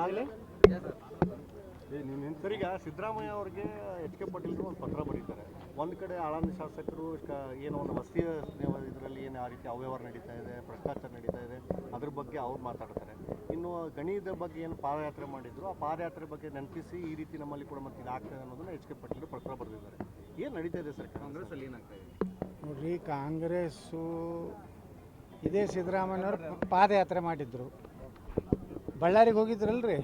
ಆಗಲಿ ಸರ್, ಈಗ ಸಿದ್ದರಾಮಯ್ಯ ಅವ್ರಿಗೆ ಎಚ್ ಕೆ ಪಾಟೀಲ್ರು ಒಂದು ಪತ್ರ ಬರೀತಾರೆ. ಒಂದು ಕಡೆ ಆಳಂದ ಶಾಸಕರು ಏನೋ ಒಂದು ವಸ್ತಿಯ ಇದರಲ್ಲಿ ಏನು ಆ ರೀತಿ ಅವ್ಯವಹಾರ ನಡೀತಾ ಇದೆ, ಭ್ರಷ್ಟಾಚಾರ ನಡೀತಾ ಇದೆ, ಅದ್ರ ಬಗ್ಗೆ ಅವ್ರು ಮಾತಾಡ್ತಾರೆ. ಇನ್ನು ಗಣಿದ ಬಗ್ಗೆ ಏನು ಪಾದಯಾತ್ರೆ ಮಾಡಿದ್ರು, ಆ ಪಾದಯಾತ್ರೆ ಬಗ್ಗೆ ನೆನಪಿಸಿ ಈ ರೀತಿ ನಮ್ಮಲ್ಲಿ ಕೂಡ ಮತ್ತೆ ಇದಾಗ್ತದೆ ಅನ್ನೋದನ್ನ ಎಚ್ ಕೆ ಪಾಟೀಲ್ ಪತ್ರ ಬರೆದಿದ್ದಾರೆ. ಏನು ನಡೀತಾ ಇದೆ ಸರ್ ಕಾಂಗ್ರೆಸ್ಸಲ್ಲಿ, ಏನಾಗ್ತಾ ಇದೆ ನೋಡ್ರಿ? ಕಾಂಗ್ರೆಸ್ಸು ಇದೇ ಸಿದ್ದರಾಮಯ್ಯವ್ರು ಪಾದಯಾತ್ರೆ ಮಾಡಿದ್ರು. ಬಳ್ಳಾರಿಗೆ ಹೋಗಿದ್ರಲ್ರಿ,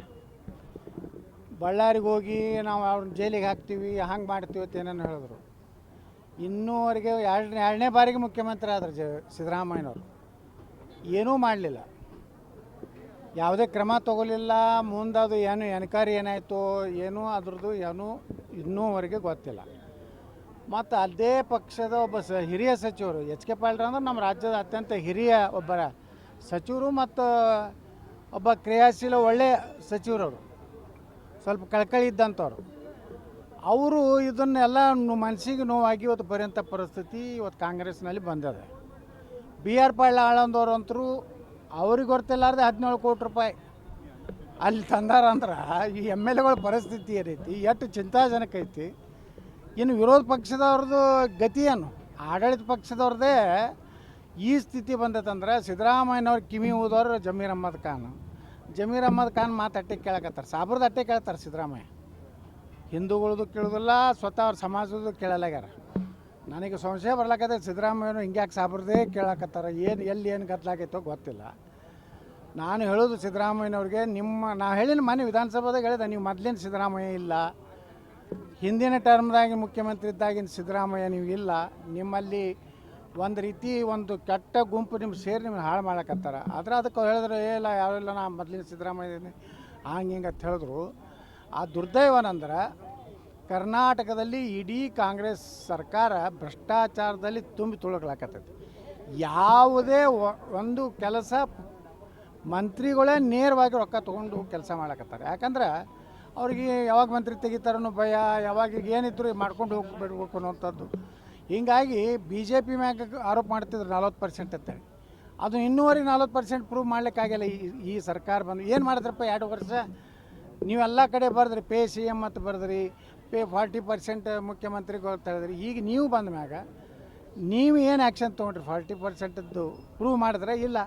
ಬಳ್ಳಾರಿಗೆ ಹೋಗಿ ನಾವು ಅವ್ರನ್ನ ಜೈಲಿಗೆ ಹಾಕ್ತೀವಿ, ಹಂಗೆ ಮಾಡ್ತೀವಿ ಅಂತ ಏನೇನು ಹೇಳಿದ್ರು. ಇನ್ನೂವರೆಗೆ ಎರಡನೇ ಬಾರಿಗೆ ಮುಖ್ಯಮಂತ್ರಿ ಆದರು ಸಿದ್ದರಾಮಯ್ಯನವರು. ಏನೂ ಮಾಡಲಿಲ್ಲ, ಯಾವುದೇ ಕ್ರಮ ತಗೋಲಿಲ್ಲ. ಮುಂದದು ಏನು ಎನ್ಕ್ವೈರಿ ಏನಾಯಿತು ಏನೂ ಅದ್ರದ್ದು ಏನೂ ಇನ್ನೂವರೆಗೆ ಗೊತ್ತಿಲ್ಲ. ಮತ್ತು ಅದೇ ಪಕ್ಷದ ಒಬ್ಬ ಹಿರಿಯ ಸಚಿವರು ಎಚ್ ಕೆ ಪಾಟೀಲ್ ಅಂದ್ರೆ ನಮ್ಮ ರಾಜ್ಯದ ಅತ್ಯಂತ ಹಿರಿಯ ಒಬ್ಬ ಸಚಿವರು ಮತ್ತು ಒಬ್ಬ ಕ್ರಿಯಾಶೀಲ ಒಳ್ಳೆಯ ಸಚಿವರವರು, ಸ್ವಲ್ಪ ಕಳಕಳಿ ಇದ್ದಂಥವ್ರು. ಅವರು ಇದನ್ನೆಲ್ಲ ಮನಸ್ಸಿಗೆ ನೋವಾಗಿ ಇವತ್ತು ಬರೆಯೋಂಥ ಪರಿಸ್ಥಿತಿ ಇವತ್ತು ಕಾಂಗ್ರೆಸ್ನಲ್ಲಿ ಬಂದಿದೆ. ಬಿ ಆರ್ ಪಾಟೀಲ್ ಆಳಂದವ್ರು ಅಂತರೂ ಅವ್ರಿಗೆ ಗೊತ್ತಿಲ್ಲಾರ್ದೆ 17 ಕೋಟಿ ರೂಪಾಯಿ ಅಲ್ಲಿ ತಂದಾರಂದ್ರೆ ಈ ಎಮ್ ಎಲ್ ಎಗಳ ಪರಿಸ್ಥಿತಿ ಏನೈತಿ, ಎಷ್ಟು ಚಿಂತಾಜನಕ ಐತಿ. ಇನ್ನು ವಿರೋಧ ಪಕ್ಷದವ್ರದ್ದು ಗತಿ ಏನು? ಆಡಳಿತ ಪಕ್ಷದವ್ರದ್ದೇ ಈ ಸ್ಥಿತಿ ಬಂದೈತಂದ್ರೆ ಸಿದ್ದರಾಮಯ್ಯನವ್ರು ಕಿವಿ ಊದವ್ರು ಜಮೀರ್ ಅಹ್ಮದ್ ಖಾನ್ ಮಾತು ಅಟ್ಟೆ ಕೇಳಕತ್ತಾರೆ, ಸಾಬ್ರದ್ದು ಅಟ್ಟೆ ಕೇಳ್ತಾರೆ ಸಿದ್ದರಾಮಯ್ಯ. ಹಿಂದೂಗಳದ್ದು ಕೇಳೋದಿಲ್ಲ, ಸ್ವತಃ ಅವ್ರ ಸಮಾಜದ್ದು ಕೇಳಲಾಗ್ಯಾರ. ನನಗೆ ಸಂಶಯ ಬರ್ಲಾಕತ್ತೆ, ಸಿದ್ದರಾಮಯ್ಯನು ಹಿಂಗ್ಯಾಕೆ ಸಾಬ್ರದೇ ಕೇಳಕತ್ತಾರೆ, ಏನು ಗದ್ದಲಾಗೈತೋ ಗೊತ್ತಿಲ್ಲ. ನಾನು ಹೇಳೋದು ಸಿದ್ದರಾಮಯ್ಯನವ್ರಿಗೆ, ನಾ ಹೇಳಿನ ಮನೆ ವಿಧಾನಸಭಾದಾಗ ಹೇಳಿದೆ, ನೀವು ಮೊದಲಿನ ಸಿದ್ದರಾಮಯ್ಯ ಇಲ್ಲ, ಹಿಂದಿನ ಟರ್ಮ್ದಾಗಿ ಮುಖ್ಯಮಂತ್ರಿ ಇದ್ದಾಗಿನ ಸಿದ್ದರಾಮಯ್ಯ ನೀವು ಇಲ್ಲ. ನಿಮ್ಮಲ್ಲಿ ಒಂದು ರೀತಿ ಒಂದು ಕೆಟ್ಟ ಗುಂಪು ನಿಮ್ಗೆ ಸೇರಿ ನಿಮ್ಗೆ ಹಾಳು ಮಾಡಕತ್ತಾರ. ಅದಕ್ಕೆ ಹೇಳಿದ್ರೆ ಇಲ್ಲ ಯಾವೆಲ್ಲ ನಾ ಮೊದಲಿನ ಸಿದ್ದರಾಮಯ್ಯ ಹಂಗೆ ಹಿಂಗೆ ಅಂತ ಹೇಳಿದ್ರು. ಆ ದುರ್ದೈವನಂದ್ರೆ ಕರ್ನಾಟಕದಲ್ಲಿ ಇಡೀ ಕಾಂಗ್ರೆಸ್ ಸರ್ಕಾರ ಭ್ರಷ್ಟಾಚಾರದಲ್ಲಿ ತುಂಬಿ ತುಳುಕಲಾಕತ್ತೈತಿ. ಯಾವುದೇ ಒಂದು ಕೆಲಸ ಮಂತ್ರಿಗಳೇ ನೇರವಾಗಿ ರೊಕ್ಕ ತೊಗೊಂಡು ಕೆಲಸ ಮಾಡಕತ್ತಾರೆ. ಯಾಕಂದ್ರೆ ಅವ್ರಿಗೆ ಯಾವಾಗ ಮಂತ್ರಿ ತೆಗಿತಾರನ್ನೋ ಭಯ, ಯಾವಾಗ ಏನಿದ್ರು ಮಾಡ್ಕೊಂಡು ಹೋಗ್ಬಿಡ್ಬೇಕು ಅನ್ನೋಂಥದ್ದು. ಹೀಗಾಗಿ ಬಿ ಜೆ ಪಿ ಮ್ಯಾಗ ಆರೋಪ ಮಾಡ್ತಿದ್ರು 40% ಅಂತೇಳಿ. ಅದು ಇನ್ನೂವರೆಗೆ 40% ಪ್ರೂವ್ ಮಾಡಲಿಕ್ಕಾಗಿಲ್ಲ. ಈ ಸರ್ಕಾರ ಬಂದು ಏನು ಮಾಡಿದ್ರಪ್ಪ 2 ವರ್ಷ? ನೀವೆಲ್ಲ ಕಡೆ ಬರೆದ್ರಿ, ಪೇ ಸಿ ಎಮ್ ಅಂತ ಬರೆದ್ರಿ, ಪೇ 40% ಮುಖ್ಯಮಂತ್ರಿಗಳು ಹೇಳಿದ್ರಿ. ಈಗ ನೀವು ಬಂದ ಮ್ಯಾಗ ನೀವು ಏನು ಆ್ಯಕ್ಷನ್ ತೊಗೊಂಡ್ರಿ? 40%ದ್ದು ಪ್ರೂವ್ ಮಾಡಿದ್ರೆ ಇಲ್ಲ.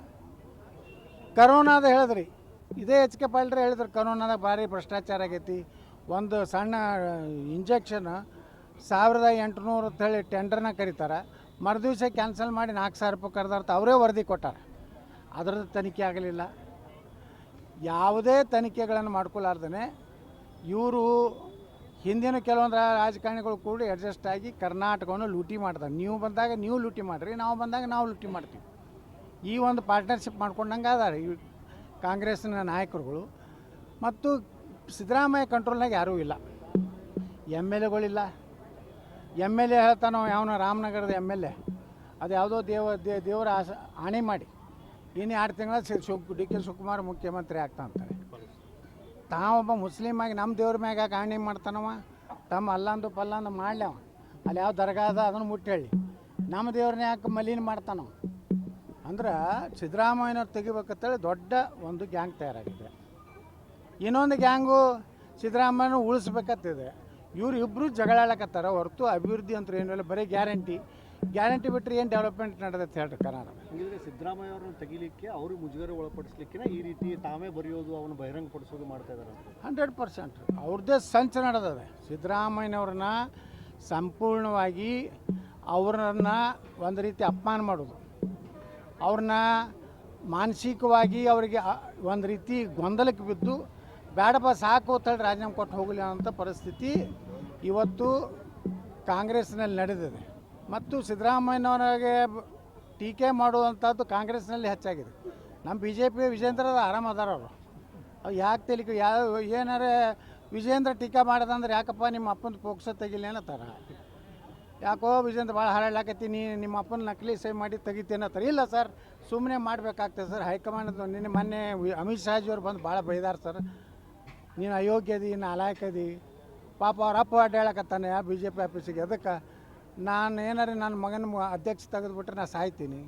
ಕರೋನಾದ ಹೇಳಿದ್ರಿ, ಇದೇ ಎಚ್ ಕೆ ಪಾಟೀಲ್ರು ಹೇಳಿದ್ರು ಕರೋನಾದಾಗ ಭಾರಿ ಭ್ರಷ್ಟಾಚಾರ ಆಗೈತಿ. ಒಂದು ಸಣ್ಣ ಇಂಜೆಕ್ಷನ್ 1800 ಅಂತ ಹೇಳಿ ಟೆಂಡರ್ನ ಕರೀತಾರೆ, ಮರುದಿವಸ ಕ್ಯಾನ್ಸಲ್ ಮಾಡಿ 4000 ರೂಪಾಯಿ ಕರೆದಾರ್ಥ ಅವರೇ ವರದಿ ಕೊಟ್ಟಾರೆ. ಅದರದ್ದು ತನಿಖೆ ಆಗಲಿಲ್ಲ. ಯಾವುದೇ ತನಿಖೆಗಳನ್ನು ಮಾಡ್ಕೊಲಾರ್ದೇ ಇವರು ಹಿಂದಿನ ಕೆಲವೊಂದು ರಾಜಕಾರಣಿಗಳು ಕೂಡ ಅಡ್ಜಸ್ಟ್ ಆಗಿ ಕರ್ನಾಟಕವನ್ನು ಲೂಟಿ ಮಾಡ್ತಾರೆ. ನೀವು ಬಂದಾಗ ನೀವು ಲೂಟಿ ಮಾಡಿರಿ, ನಾವು ಬಂದಾಗ ನಾವು ಲೂಟಿ ಮಾಡ್ತೀವಿ. ಈ ಒಂದು ಪಾರ್ಟ್ನರ್ಶಿಪ್ ಮಾಡ್ಕೊಂಡಂಗೆ ಅದಾರೆ ಈ ಕಾಂಗ್ರೆಸ್ನ ನಾಯಕರುಗಳು. ಮತ್ತು ಸಿದ್ದರಾಮಯ್ಯ ಕಂಟ್ರೋಲ್ನಾಗ ಯಾರೂ ಇಲ್ಲ, ಎಮ್ ಎಲ್ ಎಗಳಿಲ್ಲ. ಎಮ್ ಎಲ್ ಎ ಹೇಳ್ತಾನೋ ಯಾವನ ರಾಮನಗರದ ಎಮ್ ಎಲ್ ಎ, ಅದು ಯಾವುದೋ ದೇವರ ಆಣೆ ಮಾಡಿ ಇನ್ನು 2 ತಿಂಗಳ ಡಿ ಕೆ ಶಿವಕುಮಾರ್ ಮುಖ್ಯಮಂತ್ರಿ ಆಗ್ತಾ ಅಂತಾರೆ. ತಾವೊಬ್ಬ ಮುಸ್ಲಿಮಾಗಿ ನಮ್ಮ ದೇವ್ರ ಮ್ಯಾಗ ಆಣೆ ಮಾಡ್ತಾನವ, ತಮ್ಮ ಅಲ್ಲಂದು ಪಲ್ಲಂದು ಮಾಡ್ಲವ, ಅಲ್ಲಿ ಯಾವ ದರ್ಗಾ ಅದ ಅದನ್ನು ಮುಟ್ಟಿ ಹೇಳಿ ನಮ್ಮ ದೇವ್ರನ್ನ ಯಾಕೆ ಮಲೀನ ಮಾಡ್ತಾನವ. ಅಂದ್ರೆ ಸಿದ್ದರಾಮಯ್ಯನವ್ರು ತೆಗಿಬೇಕಂತೇಳಿ ದೊಡ್ಡ ಒಂದು ಗ್ಯಾಂಗ್ ತಯಾರಾಗಿದೆ. ಇನ್ನೊಂದು ಗ್ಯಾಂಗು ಸಿದ್ದರಾಮಯ್ಯನ ಉಳಿಸ್ಬೇಕಂತಿದೆ. ಇವ್ರು ಇಬ್ಬರು ಜಗಳಾಡಕತ್ತಾರ ಹೊರತು ಅಭಿವೃದ್ಧಿ ಅಂತ ಏನಿಲ್ಲ, ಬರೀ ಗ್ಯಾರಂಟಿ ಬಿಟ್ಟರೆ ಏನು ಡೆವಲಪ್ಮೆಂಟ್ ನಡೆದೈತೆ ಹೇಳ್ರಿ ಕರ್ನಾಟಕ. ಹಂಗಿದ್ರೆ ಸಿದ್ದರಾಮಯ್ಯ ಅವ್ರನ್ನ ತೆಗಿಲಿಕ್ಕೆ ಅವರು ಮುಜುಗರ ಒಳಪಡಿಸ್ಲಿಕ್ಕೆ ಈ ರೀತಿ ತಾವೇ ಬರೆಯೋದು, ಅವನು ಬಹಿರಂಗಪಡಿಸೋದು ಮಾಡ್ತಾ ಇದ್ದಾರೆ. 100% ಅವ್ರದ್ದೇ ಸಂಚ ನಡೆದಿದೆ. ಸಿದ್ದರಾಮಯ್ಯನವ್ರನ್ನ ಸಂಪೂರ್ಣವಾಗಿ ಅವ್ರನ್ನ ಒಂದು ರೀತಿ ಅಪಮಾನ ಮಾಡೋದು, ಅವ್ರನ್ನ ಮಾನಸಿಕವಾಗಿ ಅವರಿಗೆ ಒಂದು ರೀತಿ ಗೊಂದಲಕ್ಕೆ ಬಿದ್ದು ಬೇಡಪ್ಪ ಸಾಕು ಅಂತೇಳಿ ರಾಜೀನಾಮೆ ಕೊಟ್ಟು ಹೋಗಲಿ ಅನ್ನೋಂಥ ಪರಿಸ್ಥಿತಿ ಇವತ್ತು ಕಾಂಗ್ರೆಸ್ನಲ್ಲಿ ನಡೆದಿದೆ. ಮತ್ತು ಸಿದ್ದರಾಮಯ್ಯನವರಿಗೆ ಟೀಕೆ ಮಾಡುವಂಥದ್ದು ಕಾಂಗ್ರೆಸ್ನಲ್ಲಿ ಹೆಚ್ಚಾಗಿದೆ. ನಮ್ಮ ಬಿ ಜೆ ಪಿ ವಿಜೇಂದ್ರ ಆರಾಮ ಅದಾರ ಅವರು. ಅದು ಯಾಕೆ ತೆಲಿಕೆ ಏನಾರ ವಿಜೇಂದ್ರ ಟೀಕೆ ಮಾಡೋದಂದ್ರೆ ಯಾಕಪ್ಪ ನಿಮ್ಮ ಅಪ್ಪನ ಪೋಕ್ಸ ತೆಗಿಲಿ ಅನ್ನತ್ತಾರ. ಯಾಕೋ ವಿಜೇಂದ್ರ ಭಾಳ ಹಾರಾಡ್ಲಾಕತ್ತಿ, ನಿಮ್ಮ ಅಪ್ಪನ ನಕಲಿ ಸಹಿ ಮಾಡಿ ತೆಗಿತೇನತ್ತಾರೆ. ಇಲ್ಲ ಸರ್, ಸುಮ್ಮನೆ ಮಾಡಬೇಕಾಗ್ತದೆ ಸರ್. ಹೈಕಮಾಂಡ್ ಮೊನ್ನೆ ಅಮಿತ್ ಶಾಜಿಯವ್ರು ಬಂದು ಭಾಳ ಬೈದಾರ ಸರ್, ನೀನು ಅಯೋಗ್ಯದಿ, ನಾಲಾಯಕದಿ. ಪಾಪ ಅವ್ರ ಅಪ್ಪ ಅಡ್ಡಾಳಕತ್ತಾನೆ ಬಿ ಜೆ ಪಿ ಆಫೀಸಿಗೆ. ಅದಕ್ಕೆ ನಾನು ಏನಾರು ನನ್ನ ಮಗನ ಅಧ್ಯಕ್ಷ ತೆಗೆದುಬಿಟ್ರೆ ನಾ ಸಾಯ್ತೀನಿ,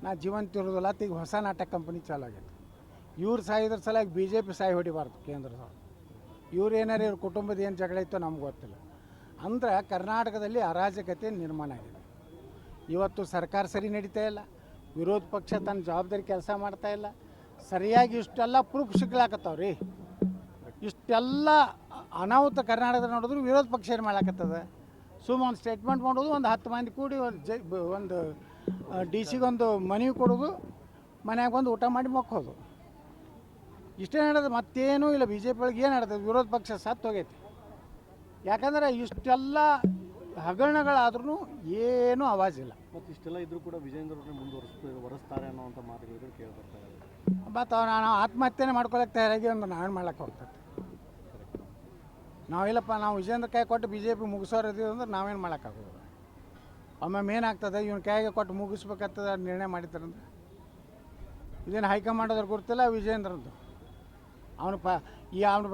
ನಾ ಜೀವಂತ ಇರೋದಿಲ್ಲ. ಈಗ ಹೊಸ ನಾಟಕ ಕಂಪನಿ ಚಾಲು ಆಗೈತೆ. ಇವ್ರು ಸಾಯಿದ್ರ ಸಲಾಗಿ ಬಿ ಜೆ ಪಿ ಸಾಯಿ ಹೊಡಿಬಾರ್ದು ಕೇಂದ್ರದವ್ರು. ಇವ್ರು ಏನಾರು ಇವ್ರ ಕುಟುಂಬದ ಏನು ಜಗಳ ಇತ್ತೋ ನಮ್ಗೆ ಗೊತ್ತಿಲ್ಲ. ಅಂದ್ರೆ ಕರ್ನಾಟಕದಲ್ಲಿ ಅರಾಜಕತೆ ನಿರ್ಮಾಣ ಆಗಿದೆ. ಇವತ್ತು ಸರ್ಕಾರ ಸರಿ ನಡೀತಾ ಇಲ್ಲ, ವಿರೋಧ ಪಕ್ಷ ತನ್ನ ಜವಾಬ್ದಾರಿ ಕೆಲಸ ಮಾಡ್ತಾ ಇಲ್ಲ, ಸರಿಯಾಗಿ ಇಷ್ಟೆಲ್ಲ ಪ್ರೂಫ್ ಸಿಗ್ಲಾಕತ್ತಾವ ರೀ. ಇಷ್ಟೆಲ್ಲ ಅನಾಹುತ ಕರ್ನಾಟಕದ ನೋಡಿದ್ರು ವಿರೋಧ ಪಕ್ಷ ಏನು ಮಾಡ್ಲಾಕತ್ತದ? ಸುಮ್ಮನೆ ಒಂದು ಸ್ಟೇಟ್ಮೆಂಟ್ ಮಾಡೋದು, ಒಂದು 10 ಮಂದಿ ಕೂಡಿ ಒಂದು ಡಿ ಸಿಗೊಂದು ಮನವಿ ಕೊಡೋದು, ಮನ್ಯಾಗ ಬಂದು ಊಟ ಮಾಡಿ ಮಕ್ಕೋದು, ಇಷ್ಟೇ ನಡೆದು ಮತ್ತೇನೂ ಇಲ್ಲ. ಬಿ ಜೆ ಪಿ ಒಳಗೆ ಏನು ನಡೆದ? ವಿರೋಧ ಪಕ್ಷ ಸತ್ತು ಹೋಗೈತಿ. ಯಾಕಂದ್ರೆ ಇಷ್ಟೆಲ್ಲ ಹಗರಣಗಳಾದ್ರೂ ಏನೂ ಆವಾಜಿಲ್ಲ. ಮತ್ತು ಇಷ್ಟೆಲ್ಲ ಇದ್ರೂ ಕೂಡ ವಿಜೇಂದ್ರ ಅವ್ರನ್ನೇ ಹೊರಸ್ತಾರೆ ಅನ್ನೋವಂಥ ಮಾತುಗಳು ಕೇಳ್ಬರ್ತಾ ಇದೆ. ಮತ್ತು ನಾವು ಆತ್ಮಹತ್ಯೆನೇ ಮಾಡ್ಕೊಳಕ್ಕೆ ತಯಾರಾಗಿ ಒಂದು ನಾವೇನು ಮಾಡ್ಲಿಕ್ಕೆ ಹೋಗ್ತದೆ? ನಾವಿಲ್ಲಪ್ಪ, ನಾವು ವಿಜೇಂದ್ರ ಕೈ ಕೊಟ್ಟು ಬಿ ಜೆ ಪಿ ಮುಗಿಸೋರು ಇದೀವಿ ಅಂದ್ರೆ ನಾವೇನು ಮಾಡೋಕ್ಕಾಗೋದು? ಒಮ್ಮೊಮ್ಮೆ ಏನಾಗ್ತದೆ, ಇವನ ಕೈಗೆ ಕೊಟ್ಟು ಮುಗಿಸ್ಬೇಕಾಗ್ತದೆ ನಿರ್ಣಯ ಮಾಡಿದ್ದಾರಂದ್ರೆ ಇದೇನು ಹೈಕಮಾಂಡೋದ್ರ ಗುರುತಿಲ್ಲ ವಿಜೇಂದ್ರದ್ದು. ಅವನು ಅವನು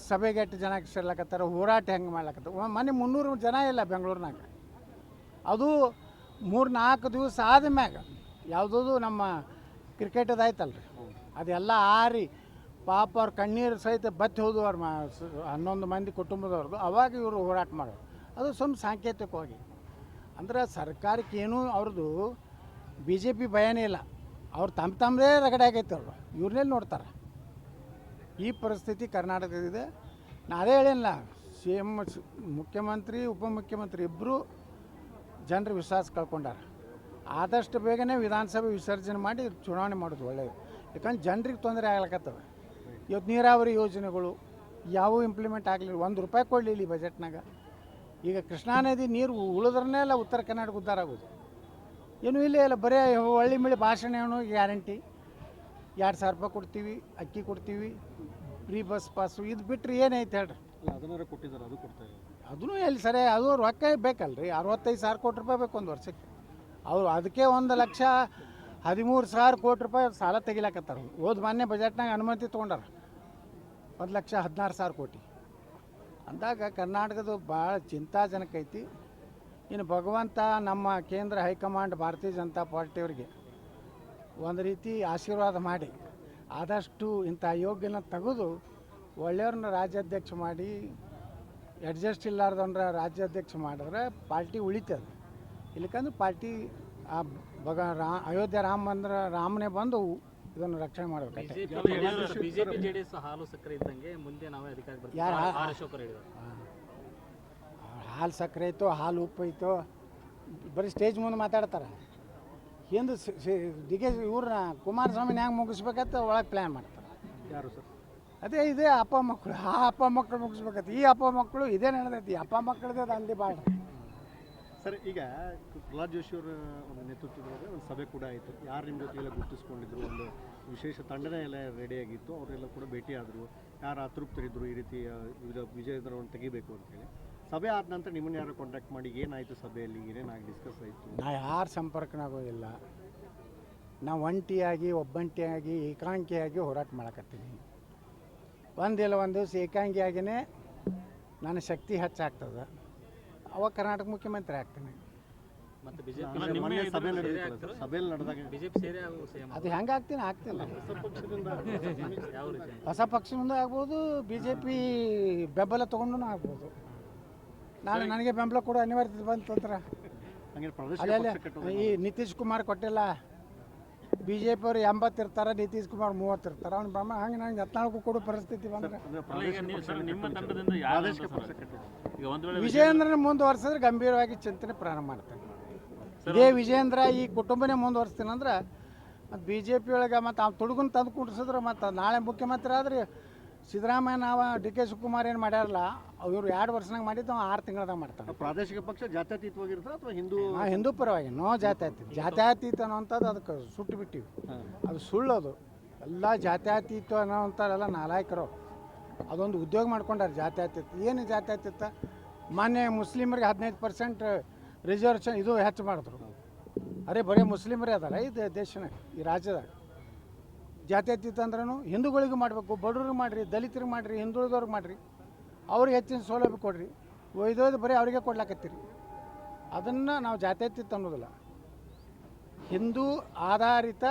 ಸಭೆಗೆ ಎಷ್ಟು ಜನ ಸೇರ್ಲಕತ್ತಾರ, ಹೋರಾಟ ಹೆಂಗೆ ಮಾಡ್ಲಕತ್ತಾರ. ಮೊನ್ನೆ 300 ಜನ ಇಲ್ಲ ಬೆಂಗಳೂರಿನಾಗ. ಅದು 3-4 ದಿವಸ ಆದಮ್ಯಾಗ ಯಾವುದೂ ನಮ್ಮ ಕ್ರಿಕೆಟದು ಆಯ್ತಲ್ರಿ, ಅದೆಲ್ಲ ಆರಿ ಪಾಪ ಅವ್ರ ಕಣ್ಣೀರು ಸಹಿತ ಬತ್ತಿ ಹೋದು ಅವ್ರ 11 ಮಂದಿ ಕುಟುಂಬದವ್ರದ್ದು. ಅವಾಗ ಇವರು ಹೋರಾಟ ಮಾಡೋರು. ಅದು ಸಾಂಕೇತಿಕವಾಗಿ ಅಂದ್ರೆ ಸರ್ಕಾರಕ್ಕೇನು ಅವ್ರದ್ದು ಬಿ ಜೆ ಪಿ ಭಯನೇ ಇಲ್ಲ. ಅವ್ರು ತಮ್ಮದೇ ರಗಡೆ ಆಗೈತೆ. ಅವರು ಇವ್ರನ್ನೆಲ್ಲಿ ನೋಡ್ತಾರೆ? ಈ ಪರಿಸ್ಥಿತಿ ಕರ್ನಾಟಕದಿದೆ. ನಾನು ಅದೇ ಹೇಳಿಲ್ಲ, ಮುಖ್ಯಮಂತ್ರಿ ಉಪಮುಖ್ಯಮಂತ್ರಿ ಇಬ್ಬರು ಜನರ ವಿಶ್ವಾಸ ಕಳ್ಕೊಂಡಾರ. ಆದಷ್ಟು ಬೇಗನೆ ವಿಧಾನಸಭೆ ವಿಸರ್ಜನೆ ಮಾಡಿ ಚುನಾವಣೆ ಮಾಡೋದು ಒಳ್ಳೆಯದು. ಯಾಕಂದ್ರೆ ಜನರಿಗೆ ತೊಂದರೆ ಆಗ್ಲಕ್ಕತ್ತವೆ. ಇವತ್ತು ನೀರಾವರಿ ಯೋಜನೆಗಳು ಯಾವುವು ಇಂಪ್ಲಿಮೆಂಟ್ ಆಗಲಿಲ್ಲ. 1 ರೂಪಾಯಿ ಕೊಡಲಿಲ್ಲ ಈ ಬಜೆಟ್ನಾಗ. ಈಗ ಕೃಷ್ಣಾ ನದಿ ನೀರು ಉಳಿದ್ರೇ ಎಲ್ಲ ಉತ್ತರ ಕರ್ನಾಟಕ ಉದ್ಧಾರ ಆಗೋದು. ಏನೂ ಇಲ್ಲೇ ಇಲ್ಲ, ಬರೀ ಒಳ್ಳೆ ಮಿಳಿ ಭಾಷಣ ಏನು ಗ್ಯಾರಂಟಿ. 2,000 ರೂಪಾಯಿ ಕೊಡ್ತೀವಿ, ಅಕ್ಕಿ ಕೊಡ್ತೀವಿ, ಫ್ರೀ ಬಸ್ ಪಾಸು, ಇದು ಬಿಟ್ಟರೆ ಏನೈತೆ ಹೇಳ್ರಿ? ಅದನ್ನಾರು ಕೊಟ್ಟಿದ್ದಾರೆ, ಅದು ಕೊಡ್ತಾ ಇದೆ. ಅದೂ ಎಲ್ಲಿ ಸರಿ? ಅದು ರೊಕ್ಕ ಬೇಕಲ್ರಿ. 65,000 ಕೋಟಿ ರೂಪಾಯಿ ಬೇಕು ಒಂದು ವರ್ಷಕ್ಕೆ. ಅವರು ಅದಕ್ಕೆ 1,13,000 ಕೋಟಿ ರೂಪಾಯಿ ಸಾಲ ತೆಗಿಲಾಕತ್ತಾರ. ಮೊನ್ನೆ ಬಜೆಟ್ನಾಗ ಅನುಮತಿ ತೊಗೊಂಡಾರ 1,16,000 ಕೋಟಿ. ಅಂದಾಗ ಕರ್ನಾಟಕದ ಭಾಳ ಚಿಂತಾಜನಕ ಐತಿ. ಇನ್ನು ಭಗವಂತ ನಮ್ಮ ಕೇಂದ್ರ ಹೈಕಮಾಂಡ್ ಭಾರತೀಯ ಜನತಾ ಪಾರ್ಟಿಯವರಿಗೆ ಒಂದು ರೀತಿ ಆಶೀರ್ವಾದ ಮಾಡಿ ಆದಷ್ಟು ಇಂಥ ಅಯೋಗ್ಯನ ತೆಗೆದು ಒಳ್ಳೆಯವ್ರನ್ನ ರಾಜ್ಯಾಧ್ಯಕ್ಷ ಮಾಡಿ, ಅಡ್ಜಸ್ಟ್ ಇಲ್ಲಾರ್ದವ್ರ ರಾಜ್ಯಾಧ್ಯಕ್ಷ ಮಾಡಿದ್ರೆ ಪಾರ್ಟಿ ಉಳಿತದೆ. ಇಲ್ಲಕಂದ್ರೆ ಪಾರ್ಟಿ ಅಯೋಧ್ಯೆ ರಾಮನೇ ಬಂದು ಇದನ್ನು ರಕ್ಷಣೆ ಮಾಡಬೇಕು. ಬಿಜೆಪಿ ಜೆಡಿಎಸ್ ಹಾಲು ಸಕ್ಕರೆ ಇದ್ದಂಗೆ ಮುಂದೆ ನಾವೇ ಅಧಿಕಾರ ಬರ್ತೀವಿ. ಹಾಲು ಸಕ್ಕರೆ ಐತೋ, ಹಾಲು ಉಪ್ಪು ಐತೋ, ಬರೀ ಸ್ಟೇಜ್ ಮುಂದೆ ಮಾತಾಡ್ತಾರೆ. ಹಿಂದೆ ಇವ್ರನ್ನ ಕುಮಾರಸ್ವಾಮಿನ ಹೆಂಗೆ ಮುಗಿಸ್ಬೇಕಂತ ಒಳಗೆ ಪ್ಲ್ಯಾನ್ ಮಾಡ್ತಾರೆ. ಯಾರು ಸರ್? ಅದೇ ಇದೇ ಅಪ್ಪ ಮಕ್ಕಳು, ಆ ಅಪ್ಪ ಮಕ್ಕಳು ಮುಗಿಸ್ಬೇಕಂತ. ಈ ಅಪ್ಪ ಮಕ್ಕಳು ಇದೇ ನಡೆದೈತಿ. ಅಪ್ಪ ಮಕ್ಕಳದೇ ಅಂದಿ ಬಾಳ. ಸರ್, ಈಗ ಪ್ರಹ್ಲಾದ್ ಜೋಶಿ ಅವರ ಒಂದು ನೇತೃತ್ವದೊಳಗೆ ಒಂದು ಸಭೆ ಕೂಡ ಆಯಿತು. ಯಾರು ನಿಮ್ಮ ಜೊತೆ ಎಲ್ಲ ಗುರುತಿಸ್ಕೊಂಡಿದ್ರು, ಒಂದು ವಿಶೇಷ ತಂಡನೇ ಎಲ್ಲ ರೆಡಿಯಾಗಿತ್ತು. ಅವರೆಲ್ಲ ಕೂಡ ಭೇಟಿಯಾದರು. ಯಾರು ಅತೃಪ್ತರಿದ್ದರು ಈ ರೀತಿ ವಿಜಯೇಂದ್ರವನ್ನು ತೆಗಿಬೇಕು ಅಂತೇಳಿ. ಸಭೆ ಆದ ನಂತರ ನಿಮ್ಮನ್ನು ಯಾರು ಕಾಂಟ್ಯಾಕ್ಟ್ ಮಾಡಿ ಏನಾಯಿತು ಸಭೆಯಲ್ಲಿ, ಏನೇನಾಗಿ ಡಿಸ್ಕಸ್ ಆಯಿತು? ನಾ ಯಾರ ಸಂಪರ್ಕನಾಗೋದಿಲ್ಲ. ನಾವು ಒಬ್ಬಂಟಿಯಾಗಿ ಏಕಾಂಗಿಯಾಗಿ ಹೋರಾಟ ಮಾಡಕತ್ತೀನಿ. ಒಂದಿಲ್ಲ ಒಂದು ದಿವಸ ಏಕಾಂಗಿಯಾಗಿಯೇ ನನ್ನ ಶಕ್ತಿ ಹೆಚ್ಚಾಗ್ತದೆ. ಅವಾಗ ಕರ್ನಾಟಕ ಮುಖ್ಯಮಂತ್ರಿ ಆಗ್ತೀನಿ. ಮತ್ತು ಅದು ಹೆಂಗೆ ಆಗ್ತೀನಿ ಹೊಸ ಪಕ್ಷದಿಂದ ಆಗ್ಬೋದು, ಬಿ ಜೆ ಪಿ ಬೆಂಬಲ ತೊಗೊಂಡು ಆಗ್ಬೋದು. ನನಗೆ ಬೆಂಬಲ ಕೊಡೋ ಅನಿವಾರ್ಯತೆ ಬಂತಂದ್ರೆ ಅಲ್ಲೇ ಈ ನಿತೀಶ್ ಕುಮಾರ್ ಕೊಟ್ಟಿಲ್ಲ. ಬಿ ಜೆ ಪಿ ಅವ್ರು 80 ಇರ್ತಾರೆ, ನಿತೀಶ್ ಕುಮಾರ್ 30 ಇರ್ತಾರೆ. ಅವ್ನು ಬ್ರಹ್ಮ ಹಂಗೆ ನಂಗೆ 14 ಕೊಡೋ ಪರಿಸ್ಥಿತಿ ಬಂದರೆ ವಿಜಯೇಂದ್ರನ ಮುಂದುವರ್ಸಿದ್ರೆ ಗಂಭೀರವಾಗಿ ಚಿಂತನೆ ಪ್ರಾರಂಭ ಮಾಡ್ತಾನೆ. ಇದೇ ವಿಜಯೇಂದ್ರ ಈ ಕುಟುಂಬನೇ ಮುಂದುವರ್ಸ್ತೀನಿ ಅಂದ್ರೆ ಮತ್ತು ಬಿ ಜೆ ಪಿ ಒಳಗೆ ಮತ್ತು ಅವ್ನು ತುಡುಗನ್ ತಂದು ಕುಂಡ್ಸಿದ್ರೆ ಮತ್ತು ನಾಳೆ ಮುಖ್ಯಮಂತ್ರಿ ಆದರೆ ಸಿದ್ದರಾಮಯ್ಯ ನಾವು ಡಿ ಕೆ ಶಿವಕುಮಾರ್ ಏನು ಮಾಡ್ಯಾರಲ್ಲ, ಇವರು 2 ವರ್ಷನಾಗ ಮಾಡಿದ್ದು 6 ತಿಂಗಳದಾಗ ಮಾಡ್ತಾರೆ. ಪ್ರಾದೇಶಿಕ ಪಕ್ಷ ಜಾತ್ಯತೀತವಾಗಿರ್ತಾರೆ ಅಥವಾ ಹಿಂದೂ ಪರವಾಗಿ ಜಾತ್ಯತೀತ ಅನ್ನೋವಂಥದ್ದು ಅದಕ್ಕೆ ಸುಟ್ಟು ಬಿಟ್ಟಿವಿ. ಅದು ಸುಳ್ಳೋದು. ಎಲ್ಲ ಜಾತ್ಯತೀತ ಅನ್ನೋವಂಥದ್ದೆಲ್ಲ ನಾಲಾಯಕರು. ಅದೊಂದು ಉದ್ಯೋಗ ಮಾಡ್ಕೊಂಡಾರೆ ಜಾತ್ಯತೀತ. ಏನು ಜಾತ್ಯತೀತ? ಮಾನ್ಯ ಮುಸ್ಲಿಮರಿಗೆ 15% ರಿಸರ್ವೇಷನ್ ಇದು ಹೆಚ್ಚು ಮಾಡಿದ್ರು. ಅರೆ ಬರೀ ಮುಸ್ಲಿಮರೇ ಅದಾರ ಇದು ದೇಶನಾಗ, ಈ ರಾಜ್ಯದಾಗ. ಜಾತ್ಯತೀತ ಅಂದ್ರೂ ಹಿಂದೂಗಳಿಗೂ ಮಾಡಬೇಕು, ಬಡವ್ರಿಗೆ ಮಾಡಿರಿ, ದಲಿತರಿಗೆ ಮಾಡಿರಿ, ಹಿಂದುಳಿದವ್ರಿಗೆ ಮಾಡಿರಿ, ಅವ್ರಿಗೆ ಹೆಚ್ಚಿನ ಸೌಲಭ್ಯ ಕೊಡ್ರಿ. ಒಯ್ದೊಯ್ದು ಬರೀ ಅವರಿಗೆ ಕೊಡ್ಲಾಕತ್ತೀರಿ. ಅದನ್ನು ನಾವು ಜಾತ್ಯತೀತ ಅನ್ನೋದಿಲ್ಲ. ಹಿಂದೂ ಆಧಾರಿತ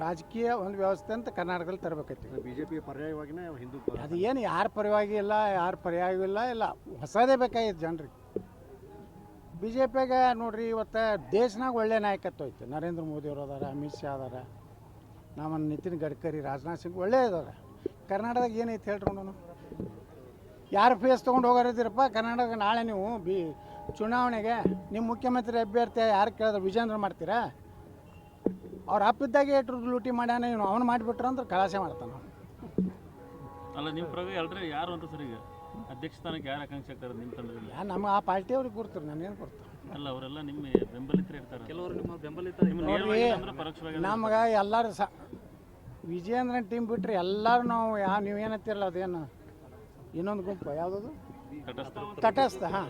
ರಾಜಕೀಯ ಒಂದು ವ್ಯವಸ್ಥೆ ಅಂತ ಕರ್ನಾಟಕದಲ್ಲಿ ತರಬೇಕೈತಿ. ಬಿ ಜೆ ಪಿ ಪರ್ಯಾಯವಾಗಿನೇ ಹಿಂದೂ ಅದು ಏನು ಯಾರ ಪರವಾಗಿ ಇಲ್ಲ, ಯಾರ ಪರ್ಯಾಯವಿಲ್ಲ, ಇಲ್ಲ ಹೊಸದೇ ಬೇಕಾಗಿತ್ತು ಜನರಿಗೆ. ಬಿ ಜೆ ಪಿಗೆ ನೋಡ್ರಿ ಇವತ್ತು ದೇಶನಾಗ ಒಳ್ಳೆ ನಾಯಕತ್ವ ಐತೆ. ನರೇಂದ್ರ ಮೋದಿಯವರು ಅದಾರ, ಅಮಿತ್ ಶಾ ಅದಾರ, ನಮ್ಮ ನಿತಿನ್ ಗಡ್ಕರಿ, ರಾಜನಾಥ್ ಸಿಂಗ್ ಒಳ್ಳೆ ಇದಾರೆ. ಕರ್ನಾಟಕದಾಗ ಏನೈತೆ ಹೇಳ್ರಿ ನೋಡೋಣ. ಯಾರು ಫೇಸ್ ತೊಗೊಂಡು ಹೋಗೋರಿದ್ದೀರಪ್ಪ ಕರ್ನಾಟಕ? ನಾಳೆ ನೀವು ಚುನಾವಣೆಗೆ ನಿಮ್ಮ ಮುಖ್ಯಮಂತ್ರಿ ಅಭ್ಯರ್ಥಿ ಯಾರು ಕೇಳಿದ್ರೆ ವಿಜೇಂದ್ರ ಮಾಡ್ತೀರಾ? ಅವ್ರು ಅಪ್ಪಿದ್ದಾಗೆ ಎಷ್ಟು ಲೂಟಿ ಮಾಡ್ಯಾನ, ಇವನು ಅವ್ನು ಮಾಡಿಬಿಟ್ರು ಅಂದ್ರೆ ಕಳಾಸೆ ಮಾಡ್ತಾನೆ. ಅಲ್ಲ ನಿಮ್ಮ ಪ್ರಕಾರ ಎಲ್ಲರೂ ಯಾರು ಅಂತ ಸರ್ ಈಗ ಅಧ್ಯಕ್ಷ ಸ್ಥಾನಕ್ಕೆ ಯಾರು ಆಕಾಂಕ್ಷೆ ಆಗ್ತಾರೆ ನಿಮ್ಮ ತಂಡದಲ್ಲಿ? ನಮ್ಗೆ ಆ ಪಾರ್ಟಿಯವ್ರಿಗೆ ಕೊಡ್ತಾರೆ, ನಾನೇನು ಕೊಡ್ತಾರೆ? ಅಲ್ಲ ಅವರೆಲ್ಲ ನಿಮ್ಮ ಬೆಂಬಲಿತರೇ ಇರ್ತಾರೆ. ಕೆಲವರು ನಿಮ್ಮ ಬೆಂಬಲಿತ ನಿಮ್ಮ ನೋಡ್ರಿ, ನೇರವಾಗಿ ಅಂದ್ರೆ ಪರೋಕ್ಷವಾಗಿ ನಮ್ಗೆ ಎಲ್ಲರೂ ವಿಜೇಂದ್ರನ್ ಟೀಮ್ ಬಿಟ್ರೆ ಎಲ್ಲರೂ ನಾವು ನೀವೇನಂತೀರಲ್ಲ ಅದೇನು ಇನ್ನೊಂದು ಗುಂಪು ಯಾವುದದು ತಟಸ್ಥ. ಹಾಂ,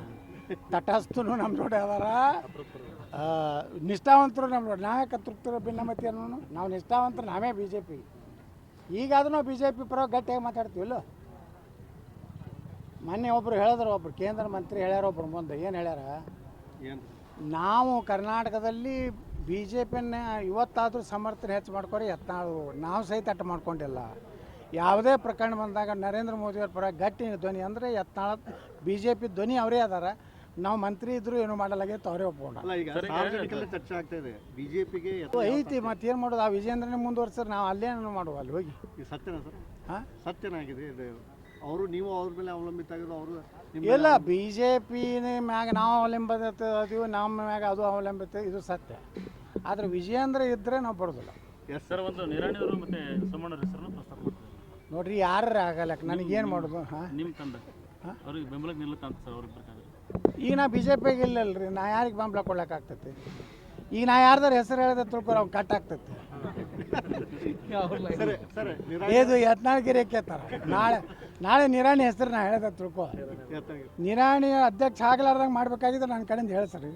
ತಟಸ್ಥನು ನಮ್ಮ ನೋಡಿ ಅದಾರ, ನಿಷ್ಠಾವಂತರು ನಮ್ಮ ನೋಡಿ. ನಾವೇ ಕರ್ತೃಪ್ತರ ಭಿನ್ನಮತಿ ಅನ್ನೋನು. ನಾವು ನಿಷ್ಠಾವಂತರು ನಾವೇ ಬಿ ಜೆ ಪಿ. ಈಗಾದ್ರೂ ನಾವು ಬಿ ಜೆ ಪಿ ಪರ ಗಟ್ಟಿಯಾಗಿ ಮಾತಾಡ್ತೀವಿಲ್ಲ. ಮೊನ್ನೆ ಒಬ್ಬರು ಹೇಳಿದ್ರು, ಒಬ್ರು ಕೇಂದ್ರ ಮಂತ್ರಿ ಹೇಳ್ಯಾರ, ಒಬ್ರು ಮುಂದೆ ಏನು ಹೇಳ್ಯಾರ, ನಾವು ಕರ್ನಾಟಕದಲ್ಲಿ ಬಿ ಜೆ ಪಿಯನ್ನ ಇವತ್ತಾದರೂ ಸಮರ್ಥನೆ ಹೆಚ್ಚು ಮಾಡ್ಕೊರಿ, ಯತ್ನಾಳು ನಾವು ಸಹಿತ ಅಟ್ಟು ಮಾಡ್ಕೊಂಡಿಲ್ಲ. ಯಾವುದೇ ಪ್ರಕರಣ ಬಂದಾಗ ನರೇಂದ್ರ ಮೋದಿಯವ್ರ ಪರ ಗಟ್ಟಿ ಧ್ವನಿ ಅಂದರೆ ಯತ್ನಾಳ ಬಿ ಜೆ ಪಿ ಧ್ವನಿ ಅವರೇ ಅದಾರ. ನಾವು ಮಂತ್ರಿ ಇದ್ರು ಏನು ಮಾಡಲಾಗೈತೆ ಅವರೇ ಒಪ್ಕೊಂಡ. ಚರ್ಚೆ ಆಗ್ತಾ ಇದೆ ಬಿಜೆಪಿಗೆ ಐತಿ, ಮತ್ತೇನು ಮಾಡೋದು? ಆ ವಿಜೇಂದ್ರನೇ ಮುಂದುವರ್ಸಿದ್ರೆ ನಾವು ಅಲ್ಲೇನು ಮಾಡುವ ಅಲ್ಲಿ ಹೋಗಿ. ಸತ್ಯನಾ ಸರ್? ಹಾಂ, ಸತ್ಯನಾಗಿದೆ ಇದು. ಅವರು ನೀವು ಅವ್ರ ಮೇಲೆ ಅವಲಂಬಿತ ಆಗಿರೋ ಅವರು ಇಲ್ಲ, ಬಿ ಜೆ ಪಿ ಮ್ಯಾಗ ನಾವು ಅವಲಂಬಿತ ಅದೀವಿ, ನಮ್ಮ ಮ್ಯಾಗ ಅದು ಅವಲಂಬಿತ, ಇದು ಸತ್ಯ. ಆದರೆ ವಿಜೇಂದ್ರ ಇದ್ದರೆ ನಾವು ಬರೋದಿಲ್ಲ. ಸರ್ ಒಂದು ನಿರಾಣಿಯವರು ಮತ್ತೆ ಸೋಮಣ್ಣವ್ರ ಹೆಸರನ್ನು ಪ್ರಸ್ತಾಪ ಮಾಡ್ತಾರೆ ನೋಡ್ರಿ, ಯಾರು ಆಗಲ್ಲ, ನನಗೇನು ಮಾಡೋದು? ಹಾಂ, ನಿಮ್ಮ ತಂಡ ಅವ್ರಿಗೆ ಬೆಂಬಲಕ್ಕೆ ನಿಲ್ಲುತ್ತ ಅಂತ ಸರ್ ಅವ್ರಿಗೆ ಬೇಕಾದ್ರೆ? ಈಗ ನಾ ಬಿ ಜೆ ಪಿಗೆ ಇಲ್ಲಲ್ರಿ, ನಾ ಯಾರಿಗೆ ಬೆಂಬಲ ಕೊಡ್ಲಿಕ್ಕಾಗ್ತೈತಿ? ಈಗ ನಾ ಯಾರ್ದಾರು ಹೆಸರು ಹೇಳಿದ್ರೆ ತಿಳ್ಕೊರ ಅವ್ನು ಕಟ್ ಆಗ್ತೈತಿ. ಇದು ಯತ್ನಾಳಗಿರಿ ಕೇಳ್ತಾರ. ನಾಳೆ ನಿರಾಣಿ ಹೆಸರು ನಾ ಹೇಳಿದೆ ತಿಳ್ಕೊ. ನಿರಾಣಿ ಅಧ್ಯಕ್ಷ ಆಗ್ಲಾರ್ದಂಗೆ ಮಾಡ್ಬೇಕಾಗಿದ್ರೆ ನನ್ನ ಕಡೆಯಿಂದ ಹೇಳಿ ಸರಿ,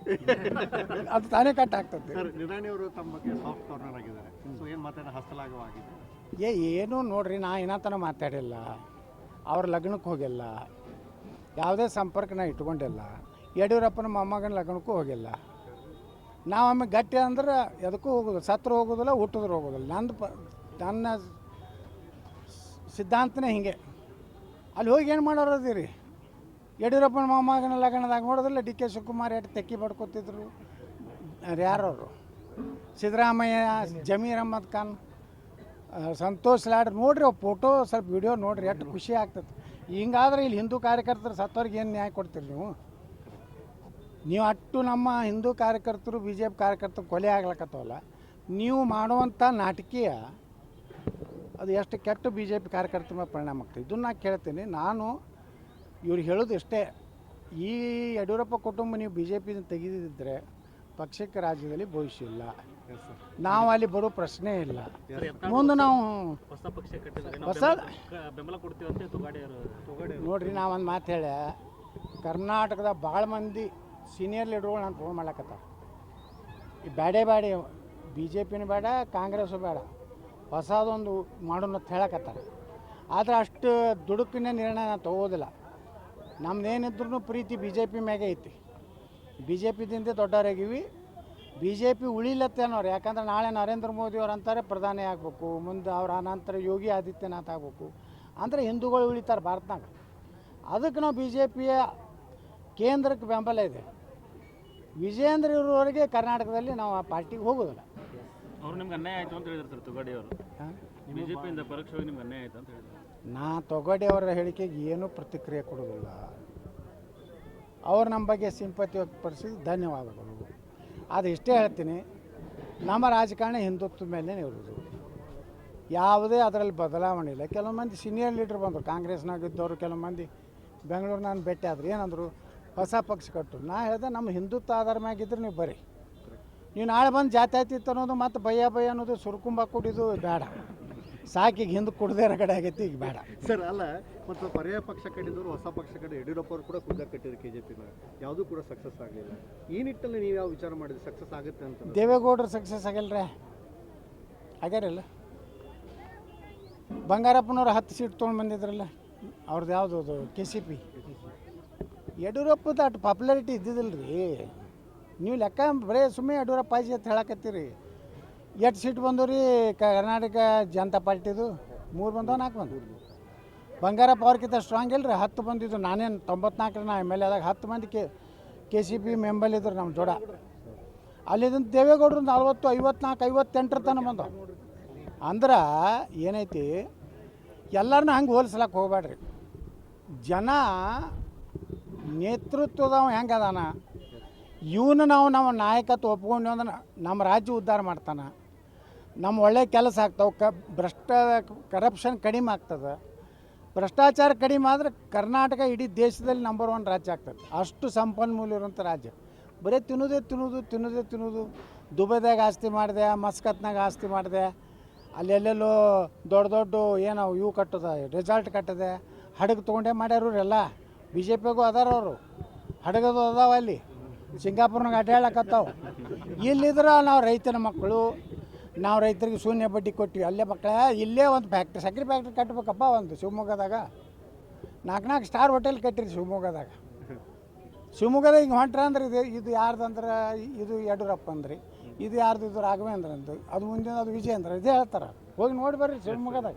ಅದು ತಾನೇ ಕಟ್ ಆಗ್ತೈತಿ. ನಿರಾಣಿ ಅವರು ತಮ್ಮ ಬಗ್ಗೆ ಸಾಫ್ಟ್ ಕಾರ್ನರ್ ಆಗಿದ್ದಾರೆ. ಸೊ ಏನು ಮಾತಾಡ ಹಸ್ತಲಾಗವಾಗಿದೆ? ಏನು ನೋಡ್ರಿ, ನಾ ಏನತನ ಮಾತಾಡಿಲ್ಲ, ಅವ್ರ ಲಗ್ನಕ್ಕೆ ಹೋಗಿಲ್ಲ, ಯಾವುದೇ ಸಂಪರ್ಕ ನಾ ಇಟ್ಕೊಂಡಿಲ್ಲ. ಯಡಿಯೂರಪ್ಪನ ಮೊಮ್ಮಗನ ಲಗ್ನಕ್ಕೂ ಹೋಗಿಲ್ಲ. ನಾವು ಆಮೇಲೆ ಗಟ್ಟಿ ಅಂದ್ರೆ ಎದಕ್ಕೂ ಹೋಗೋದು, ಸತ್ರು ಹೋಗೋದಿಲ್ಲ, ಹುಟ್ಟಿದ್ರು ಹೋಗೋದಿಲ್ಲ. ನನ್ನ ಸಿದ್ಧಾಂತನೇ ಹಿಂಗೆ. ಅಲ್ಲಿ ಹೋಗಿ ಏನು ಮಾಡೋರದಿರಿ? ಯಡಿಯೂರಪ್ಪನ ಮೊಮ್ಮಗನ ಲಗ್ನದಾಗ ನೋಡೋದಿಲ್ಲ, ಡಿ ಕೆ ಶಿವಕುಮಾರ್ ಎಷ್ಟು ತೆಕ್ಕಿ ಪಡ್ಕೊತಿದ್ರು, ಯಾರವರು, ಸಿದ್ದರಾಮಯ್ಯ, ಜಮೀರ್ ಅಹ್ಮದ್ ಖಾನ್, ಸಂತೋಷ್ ಲಾಡ್ ನೋಡ್ರಿ, ಫೋಟೋ ಸ್ವಲ್ಪ ವಿಡಿಯೋ ನೋಡ್ರಿ, ಎಷ್ಟು ಖುಷಿ ಆಗ್ತದೆ. ಹಿಂಗಾದ್ರೆ ಇಲ್ಲಿ ಹಿಂದೂ ಕಾರ್ಯಕರ್ತರು ಸತ್ತವ್ರಿಗೆ ಏನು ನ್ಯಾಯ ಕೊಡ್ತೀರಿ ನೀವು ಅಟ್ಟು ನಮ್ಮ ಹಿಂದೂ ಕಾರ್ಯಕರ್ತರು ಬಿ ಜೆ ಪಿ ಕಾರ್ಯಕರ್ತರು ಕೊಲೆ ಆಗ್ಲಕ್ಕತ್ತವಲ್ಲ. ನೀವು ಮಾಡುವಂಥ ನಾಟಕೀಯ ಅದು ಎಷ್ಟು ಕೆಟ್ಟ ಬಿ ಜೆ ಪಿ ಕಾರ್ಯಕರ್ತರ ಮೇಲೆ ಪರಿಣಾಮ ಆಗ್ತದೆ. ಇದನ್ನು ನಾ ಕೇಳ್ತೀನಿ. ನಾನು ಇವ್ರಿಗೆ ಹೇಳೋದು ಇಷ್ಟೇ, ಈ ಯಡಿಯೂರಪ್ಪ ಕುಟುಂಬ ನೀವು ಬಿ ಜೆ ಪಿನ ತೆಗೆದಿದ್ದರೆ ಪಕ್ಷಕ್ಕೆ ರಾಜ್ಯದಲ್ಲಿ ಭವಿಷ್ಯ ಇಲ್ಲ. ನಾವು ಅಲ್ಲಿ ಬರೋ ಪ್ರಶ್ನೆ ಇಲ್ಲ. ಮುಂದೆ ನಾವು ಹೊಸ ಪಕ್ಷ ಕಟ್ಟಿದ್ರೆ ಹೊಸ ಬೆಂಬಲ ಕೊಡ್ತೀವಿ ಅಂತ ತೊಗಾಡಿ ನೋಡ್ರಿ, ನಾವೊಂದು ಮಾತು ಹೇಳ, ಕರ್ನಾಟಕದ ಭಾಳ ಮಂದಿ ಸೀನಿಯರ್ ಲೀಡರ್ಗಳು ನಾನು ಫೋನ್ ಮಾಡ್ಲಕತ್ತಾರ. ಈ ಬೇಡೇ ಬಿ ಜೆ ಪಿನೂ ಬೇಡ, ಕಾಂಗ್ರೆಸ್ಸು ಬೇಡ, ಹೊಸದೊಂದು ಮಾಡೋಣ ಅಂತ ಹೇಳಕತ್ತಾರ. ಆದರೆ ಅಷ್ಟು ದುಡುಕಿನ ನಿರ್ಣಯ ನಾನು ತೊಗೋದಿಲ್ಲ. ನಮ್ದೇನಿದ್ರೂ ಪ್ರೀತಿ ಬಿ ಜೆ ಪಿ ಮ್ಯಾಗೆ ಐತಿ. ಬಿ ಜೆ ಪಿದಿಂದ ದೊಡ್ಡವರಾಗಿವಿ. ಬಿ ಜೆ ಪಿ ಉಳಿಲತ್ತೆ ಅನ್ನೋರು. ಯಾಕಂದ್ರೆ ನಾಳೆ ನರೇಂದ್ರ ಮೋದಿಯವ್ರು ಅಂತಾರೆ ಪ್ರಧಾನಿ ಆಗಬೇಕು, ಮುಂದೆ ಅವ್ರ ಅನಂತರ ಯೋಗಿ ಆದಿತ್ಯನಾಥ್ ಆಗಬೇಕು ಅಂದರೆ ಹಿಂದೂಗಳು ಉಳಿತಾರೆ ಭಾರತನಾಗ. ಅದಕ್ಕೆ ನಾವು ಬಿ ಜೆ ಪಿಯ ಕೇಂದ್ರಕ್ಕೆ ಬೆಂಬಲ ಇದೆ. ವಿಜೇಂದ್ರ ಇರೋವರೆಗೆ ಕರ್ನಾಟಕದಲ್ಲಿ ನಾವು ಆ ಪಾರ್ಟಿಗೆ ಹೋಗೋದಿಲ್ಲ. ಅವ್ರು ನಿಮ್ಗೆ ಅನ್ಯಾಯ ಆಯಿತು ಅಂತ ಹೇಳಿದ್ರು ಸರ್ ತೊಗಾಡಿ ಅವರು. ಬಿಜೆಪಿಯಿಂದ ಪರೋಕ್ಷವಾಗಿ ನಿಮ್ಗೆ ಅನ್ಯಾಯ ಆಯಿತು ಅಂತ ಹೇಳಿದ್ರು. ನಾ ತೊಗಾಡಿ ಅವರ ಹೇಳಿಕೆಗೆ ಏನೂ ಪ್ರತಿಕ್ರಿಯೆ ಕೊಡೋದಿಲ್ಲ. ಅವ್ರು ನಮ್ಮ ಬಗ್ಗೆ ಸಿಂಪತಿ ವ್ಯಕ್ತಪಡಿಸಿದ ಧನ್ಯವಾದಗಳು. ಅದು ಇಷ್ಟೇ ಹೇಳ್ತೀನಿ, ನಮ್ಮ ರಾಜಕಾರಣ ಹಿಂದುತ್ವದ ಮೇಲೆ ಇರೋದು, ಯಾವುದೇ ಅದರಲ್ಲಿ ಬದಲಾವಣೆ ಇಲ್ಲ. ಕೆಲವು ಮಂದಿ ಸೀನಿಯರ್ ಲೀಡರ್ ಬಂದರು, ಕಾಂಗ್ರೆಸ್ನಾಗಿದ್ದವರು ಕೆಲವು ಮಂದಿ ಬೆಂಗಳೂರು ನಾನು ಭೇಟಿ ಆದ್ರು. ಏನಂದರು, ಹೊಸ ಪಕ್ಷ ಕಟ್ಟು. ನಾ ಹೇಳಿದೆ, ನಮ್ಮ ಹಿಂದುತ್ವ ಆಧಾರ ಮ್ಯಾಗಿದ್ರೆ ನೀವು ಬರ್ರಿ. ನೀವು ನಾಳೆ ಬಂದು ಜಾತ್ಯಾತೀತ ಅನ್ನೋದು ಮತ್ತು ಭಯ ಅನ್ನೋದು ಸುರ್ಕುಂಬ ಕುಡಿದು ಬೇಡ. ಸಾಕಿಗೆ ಹಿಂದೆ ಕುಡ್ದೇ ಕಡೆ ಆಗೈತಿ, ಈಗ ಬೇಡ ಸರ್. ಅಲ್ಲ, ಮತ್ತು ಪರ್ಯಾಯ ಪಕ್ಷ ಕಟ್ಟಿದವರು ಹೊಸ ಪಕ್ಷ ಕಟ್ಟಿ ಯಡಿಯೂರಪ್ಪ ಅವರು ಕೂಡ ಖುದ್ದ ಕಟ್ಟಿದ್ರು KJPನ, ಯಾವುದೂ ಕೂಡ ಸಕ್ಸಸ್ ಆಗಲಿಲ್ಲ. ಈ ನಿಟ್ಟಲ್ಲಿ ನೀವು ಯಾವ ವಿಚಾರ ಮಾಡಿದ್ರೆ ಸಕ್ಸಸ್ ಆಗುತ್ತೆ ಅಂತ? ದೇವೇಗೌಡರು ಸಕ್ಸಸ್ ಆಗಿಲ್ಲರೇ, ಆಗ್ಯಾರಿಲ್ಲ. ಬಂಗಾರಪ್ಪನವ್ರು 10 ಸೀಟ್ ತೊಗೊಂಡು ಬಂದಿದ್ರಲ್ಲ, ಅವ್ರದ್ದು ಯಾವುದು ಅದು KCP. ಯಡಿಯೂರಪ್ಪದ ಅಷ್ಟು ಪಾಪ್ಯುಲಾರಿಟಿ ಇದ್ದಿದ್ದಿಲ್ಲ ರೀ. ನೀವು ಲೆಕ್ಕ ಬರೀ ಸುಮ್ಮನೆ ಯಡಿಯೂರಪ್ಪ ಆಜಿ ಅಂತ ಹೇಳಕತ್ತೀರಿ. ಎಷ್ಟು ಸೀಟ್ ಬಂದವು ರೀ ಕರ್ನಾಟಕ ಜನತಾ ಪಾರ್ಟಿದು 3 ಬಂದವು 4 ಬಂದವು. ಬಂಗಾರಪ್ಪ ಅವ್ರಕ್ಕಿಂತ ಸ್ಟ್ರಾಂಗ್ ಇಲ್ಲ ರೀ. 10 ಬಂದಿದ್ದು. ನಾನೇನು 94 ನಾ MLA ಆದಾಗ 10 ಮಂದಿ KCP ಮೆಂಬರ್ ಇದ್ರು ನಮ್ಮ ಜೋಡ. ಅಲ್ಲಿದ್ದಂತ ದೇವೇಗೌಡರು 40, 54, 58 ತನಕ ಬಂದವು. ಅಂದ್ರೆ ಏನೈತಿ, ಎಲ್ಲರನ್ನ ಹಂಗೆ ಹೋಲಿಸ್ಲಕ್ಕೆ ಹೋಗ್ಬೇಡ್ರಿ. ಜನ ನೇತೃತ್ವದವ ಹೆಂಗೆ ಅದಾನ, ಇವನು ನಾವು ನಾಯಕತ್ವ ಒಪ್ಕೊಂಡು ಅಂದ್ರೆ ನಮ್ಮ ರಾಜ್ಯ ಉದ್ಧಾರ ಮಾಡ್ತಾನೆ, ನಮ್ಮ ಒಳ್ಳೆ ಕೆಲಸ ಆಗ್ತಾವೆ, ಕರಪ್ಷನ್ ಕಡಿಮೆ ಆಗ್ತದೆ, ಭ್ರಷ್ಟಾಚಾರ ಕಡಿಮೆ ಆದರೆ ಕರ್ನಾಟಕ ಇಡೀ ದೇಶದಲ್ಲಿ ನಂಬರ್ 1 ರಾಜ್ಯ ಆಗ್ತದೆ. ಅಷ್ಟು ಸಂಪನ್ಮೂಲ ಇರುವಂಥ ರಾಜ್ಯ. ಬರೀ ತಿನ್ನೋದು. ದುಬೈದಾಗ ಆಸ್ತಿ ಮಾಡಿದೆ, ಮಸ್ಕತ್ನಾಗ ಆಸ್ತಿ ಮಾಡಿದೆ, ಅಲ್ಲೆಲ್ಲೆಲ್ಲೋ ದೊಡ್ಡ ಏನೋ ಇವು ಕಟ್ಟೋದ, ರೆಸಾರ್ಟ್ ಕಟ್ಟದೆ, ಹಡಗು ತೊಗೊಂಡೇ ಮಾಡ್ಯಾರ ಎಲ್ಲ. BJPಗೂ ಅದಾರ ಅವರು, ಹಡಗದು ಅದಾವ ಅಲ್ಲಿ ಸಿಂಗಾಪುರ್ನಾಗ ಅಡ್ಡಾಡಕತ್ತಾವ. ಇಲ್ಲಿದ್ರೆ ನಾವು ರೈತನ ಮಕ್ಕಳು, ನಾವು ರೈತರಿಗೆ ಶೂನ್ಯ ಬಡ್ಡಿ ಕೊಟ್ಟಿವಿ. ಅಲ್ಲೇ ಮಕ್ಕಳ ಇಲ್ಲೇ ಒಂದು ಫ್ಯಾಕ್ಟ್ರಿ, ಸಕ್ಕರೆ ಫ್ಯಾಕ್ಟ್ರಿ ಕಟ್ಟಬೇಕಪ್ಪ ಒಂದು ಶಿವಮೊಗ್ಗದಾಗ. 4 ಸ್ಟಾರ್ ಹೋಟೆಲ್ ಕಟ್ಟಿರಿ ಶಿವಮೊಗ್ಗದಾಗ. ಶಿವಮೊಗ್ಗದಾಗ ಹಿಂಗೆ ಹೊಂಟ್ರ ಅಂದ್ರೆ ಇದು ಯಾರ್ದಂದ್ರೆ ಇದು ಯಡಿಯೂರಪ್ಪ ಅಂದ್ರಿ, ಇದು ಯಾರ್ದು ಇದು ರಾಘವೇಂದ್ರ ಅಂದು, ಅದು ಮುಂದಿನ ಅದು ವಿಜಯೇಂದ್ರ, ಇದೇ ಹೇಳ್ತಾರೆ. ಹೋಗಿ ನೋಡಿ ಬರ್ರಿ ಶಿವಮೊಗ್ಗದಾಗ.